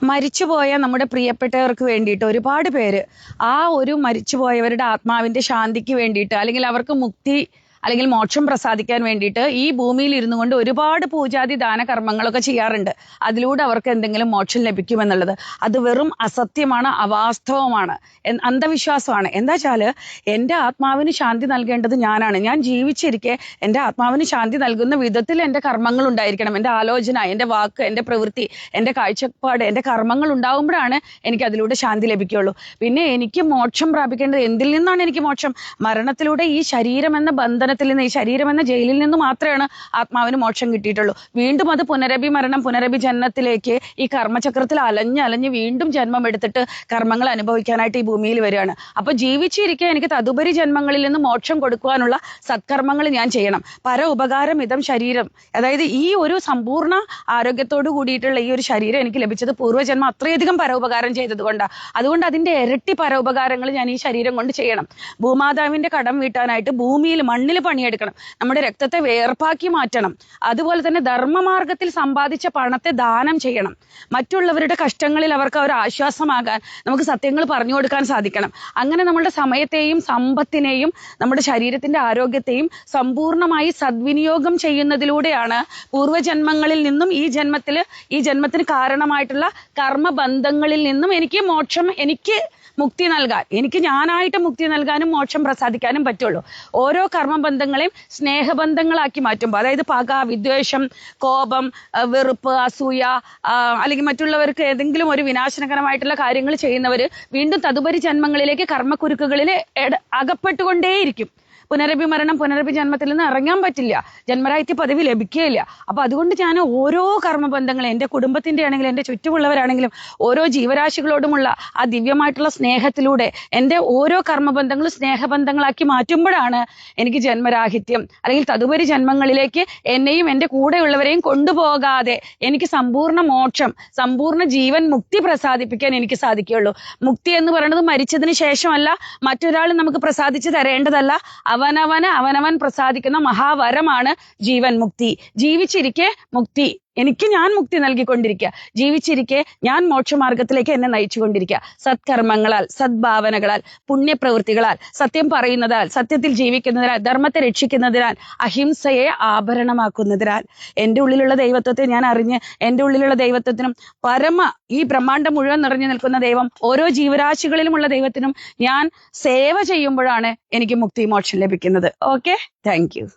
മരിച്ചുപോയ നമ്മുടെ പ്രിയപ്പെട്ടവർക്ക് വേണ്ടിയിട്ട് ഒരുപാട് പേര് ആ ഒരു മരിച്ചുപോയവരുടെ ആത്മാവിന്റെ ശാന്തിക്ക് വേണ്ടിയിട്ട് അല്ലെങ്കിൽ അവർക്ക് മുക്തി അല്ലെങ്കിൽ മോക്ഷം പ്രസാദിക്കാൻ വേണ്ടിയിട്ട് ഈ ഭൂമിയിൽ ഇരുന്നു കൊണ്ട് ഒരുപാട് പൂജാതി ദാനകർമ്മങ്ങളൊക്കെ ചെയ്യാറുണ്ട്. അതിലൂടെ അവർക്ക് എന്തെങ്കിലും മോക്ഷം ലഭിക്കുമെന്നുള്ളത് അത് വെറും അസത്യമാണ്, അവാസ്തവമാണ്, അന്ധവിശ്വാസമാണ്. എന്താ വെച്ചാല് എൻ്റെ ആത്മാവിന് ശാന്തി നൽകേണ്ടത് ഞാനാണ്. ഞാൻ ജീവിച്ചിരിക്കെ എൻ്റെ ആത്മാവിന് ശാന്തി നൽകുന്ന വിധത്തിൽ എൻ്റെ കർമ്മങ്ങൾ ഉണ്ടായിരിക്കണം. എൻ്റെ ആലോചന, എൻ്റെ വാക്ക്, എൻ്റെ പ്രവൃത്തി, എൻ്റെ കാഴ്ചപ്പാട്, എൻ്റെ കർമ്മങ്ങൾ ഉണ്ടാകുമ്പോഴാണ് എനിക്ക് അതിലൂടെ ശാന്തി ലഭിക്കുകയുള്ളൂ. പിന്നെ എനിക്ക് മോക്ഷം പ്രാപിക്കേണ്ടത് എന്തിൽ നിന്നാണ്? എനിക്ക് മോക്ഷം മരണത്തിലൂടെ ഈ ശരീരം എന്ന ബന്ധനത്തിൽ നിന്ന്, ഈ ശരീരം എന്ന ജയിലിൽ നിന്ന് മാത്രമാണ് ആത്മാവിന് മോക്ഷം കിട്ടിയിട്ടുള്ളൂ. വീണ്ടും അത് പുനരഭി മരണം, പുനരഭി ജന്മത്തിലേക്ക് ഈ കർമ്മചക്രത്തിൽ അലഞ്ഞ് വീണ്ടും ജന്മം എടുത്തിട്ട് കർമ്മങ്ങൾ അനുഭവിക്കാനായിട്ട് ഈ ഭൂമിയിൽ വരികയാണ്. അപ്പൊ ജീവിച്ചിരിക്കെ എനിക്ക് തതുപരി ജന്മങ്ങളിൽ നിന്ന് മോക്ഷം കൊടുക്കുവാനുള്ള സത്കർമ്മങ്ങൾ ഞാൻ ചെയ്യണം. പര ഉപകാരം ഇതം ശരീരം, അതായത് ഈ ഒരു സമ്പൂർണ്ണ ആരോഗ്യത്തോടു കൂടിയിട്ടുള്ള ഈ ഒരു ശരീരം എനിക്ക് ലഭിച്ചത് പൂർവ്വജന്മം അത്രയധികം പരോപകാരം ചെയ്തത് കൊണ്ടാണ്. അതുകൊണ്ട് അതിന്റെ ഇരട്ടി പരോപകാരങ്ങൾ ഞാൻ ഈ ശരീരം കൊണ്ട് ചെയ്യണം. ഭൂമാതാവിന്റെ കടം വീട്ടാനായിട്ട് ഭൂമിയിൽ മണ്ണിൽ പണിയെടുക്കണം. നമ്മുടെ രക്തത്തെ വേർപ്പാക്കി മാറ്റണം. അതുപോലെ തന്നെ ധർമ്മമാർഗത്തിൽ സമ്പാദിച്ച പണത്തെ ദാനം ചെയ്യണം. മറ്റുള്ളവരുടെ കഷ്ടങ്ങളിൽ അവർക്ക് ഒരു ആശ്വാസമാകാൻ നമുക്ക് സത്യങ്ങൾ പറഞ്ഞു കൊടുക്കാൻ സാധിക്കണം. അങ്ങനെ നമ്മുടെ സമയത്തെയും സമ്പത്തിനെയും നമ്മുടെ ശരീരത്തിന്റെ ആരോഗ്യത്തെയും സമ്പൂർണമായി സദ്വിനിയോഗം ചെയ്യുന്നതിലൂടെയാണ് പൂർവ്വജന്മങ്ങളിൽ നിന്നും ഈ ജന്മത്തിന് കാരണമായിട്ടുള്ള കർമ്മബന്ധങ്ങളിൽ നിന്നും എനിക്ക് മോക്ഷം, എനിക്ക് മുക്തി നൽകാൻ, എനിക്ക് ഞാനായിട്ട് മുക്തി നൽകാനും മോക്ഷം പ്രസാദിക്കാനും പറ്റുള്ളൂ. ഓരോ കർമ്മബന്ധങ്ങളെയും സ്നേഹബന്ധങ്ങളാക്കി മാറ്റുമ്പോൾ, അതായത് പക, വിദ്വേഷം, കോപം, വെറുപ്പ്, അസൂയ, അല്ലെങ്കിൽ മറ്റുള്ളവർക്ക് ഏതെങ്കിലും ഒരു വിനാശനകരമായിട്ടുള്ള കാര്യങ്ങൾ ചെയ്യുന്നവര് വീണ്ടും തതുപരി ജന്മങ്ങളിലേക്ക് കർമ്മക്കുരുക്കുകളിൽ അകപ്പെട്ടുകൊണ്ടേയിരിക്കും. പുനരഭി മരണം, പുനരഭി ജന്മത്തിൽ നിന്ന് ഇറങ്ങാൻ പറ്റില്ല, ജന്മരാഹിത്യ പദവി ലഭിക്കുകയില്ല. അപ്പൊ അതുകൊണ്ട് ഞാൻ ഓരോ കർമ്മബന്ധങ്ങളും, എൻ്റെ കുടുംബത്തിന്റെ ആണെങ്കിലും എൻ്റെ ചുറ്റുമുള്ളവരാണെങ്കിലും ഓരോ ജീവരാശികളോടുമുള്ള ആ ദിവ്യമായിട്ടുള്ള സ്നേഹത്തിലൂടെ എൻ്റെ ഓരോ കർമ്മബന്ധങ്ങളും സ്നേഹബന്ധങ്ങളാക്കി മാറ്റുമ്പോഴാണ് എനിക്ക് ജന്മരാഹിത്യം അല്ലെങ്കിൽ തതുപരി ജന്മങ്ങളിലേക്ക് എന്നെയും എൻ്റെ കൂടെയുള്ളവരെയും കൊണ്ടുപോകാതെ എനിക്ക് സമ്പൂർണ്ണ മോക്ഷം, സമ്പൂർണ്ണ ജീവൻ മുക്തി പ്രസാദിപ്പിക്കാൻ എനിക്ക് സാധിക്കുകയുള്ളൂ. മുക്തി എന്ന് പറയുന്നത് മരിച്ചതിന് ശേഷമല്ല, മറ്റൊരാൾ നമുക്ക് പ്രസാദിച്ചു തരേണ്ടതല്ല. അവനവൻ പ്രസാദിക്കുന്ന മഹാവരമാണ് ജീവൻ മുക്തി. ജീവിച്ചിരിക്കെ മുക്തി, ഞാൻ മുക്തി നൽകിക്കൊണ്ടിരിക്കുക. ജീവിച്ചിരിക്കെ ഞാൻ മോക്ഷമാർഗത്തിലേക്ക് എന്നെ നയിച്ചുകൊണ്ടിരിക്കുക. സത്കർമ്മങ്ങളാൽ, സദ്ഭാവനകളാൽ, പുണ്യപ്രവൃത്തികളാൽ, സത്യം പറയുന്നതിനാൽ, സത്യത്തിൽ ജീവിക്കുന്നതിനാൽ, ധർമ്മത്തെ രക്ഷിക്കുന്നതിനാൽ, അഹിംസയെ ആഭരണമാക്കുന്നതിനാൽ എൻ്റെ ഉള്ളിലുള്ള ദൈവത്വത്തെ ഞാൻ അറിഞ്ഞ് എൻ്റെ ഉള്ളിലുള്ള ദൈവത്വത്തിനും ഈ ബ്രഹ്മാണ്ടം മുഴുവൻ നിറഞ്ഞു നിൽക്കുന്ന ദൈവം, ഓരോ ജീവരാശികളിലുമുള്ള ദൈവത്തിനും ഞാൻ സേവ ചെയ്യുമ്പോഴാണ് എനിക്ക് മുക്തി മോക്ഷം ലഭിക്കുന്നത്. Okay, thank you.